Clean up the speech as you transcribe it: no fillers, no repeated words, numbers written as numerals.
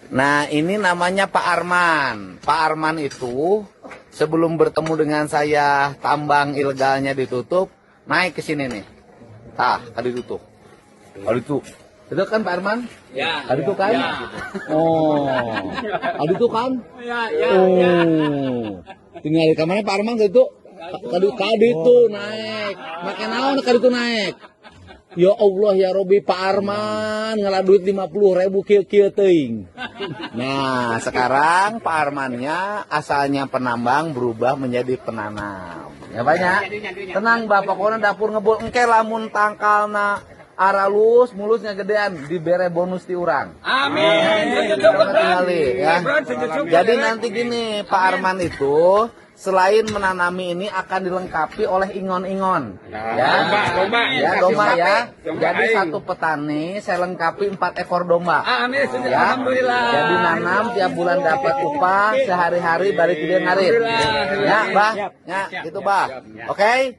Nah, ini namanya Pak Arman. Pak Arman itu sebelum bertemu dengan saya, tambang ilegalnya ditutup, naik ke sini nih. Tadi tutup. Tadi itu. Itu kan Pak Arman? Ya. Tadi itu kan? Ya. Oh. Tadi itu kan? Ya, ya, Oh. ya. Tinggal di kamarnya Pak Arman itu. Tadi itu naik. Makan naon tadi itu naik. Ya Allah ya Robi, Pak Arman ngalah duit 50.000 kieu teuing. Nah, sekarang Pak Armannya asalnya penambang berubah menjadi penanam. Ya banyak. Tenang Bapak, pokoknya dapur ngebul engke lamun tangkalna aralus mulusnya gedean dibere bonus ti urang. Amin. Ya. Jadi nanti gini, Pak Arman itu selain menanami ini akan dilengkapi oleh ingon-ingon. Ya, domba ya. Jadi satu petani saya lengkapi 4 ekor domba. Amin. Ya. Alhamdulillah. Jadi nanam tiap bulan dapat upah sehari-hari balik dia ngarit. Ya, Bah. Ya, gitu, Bah. Oke?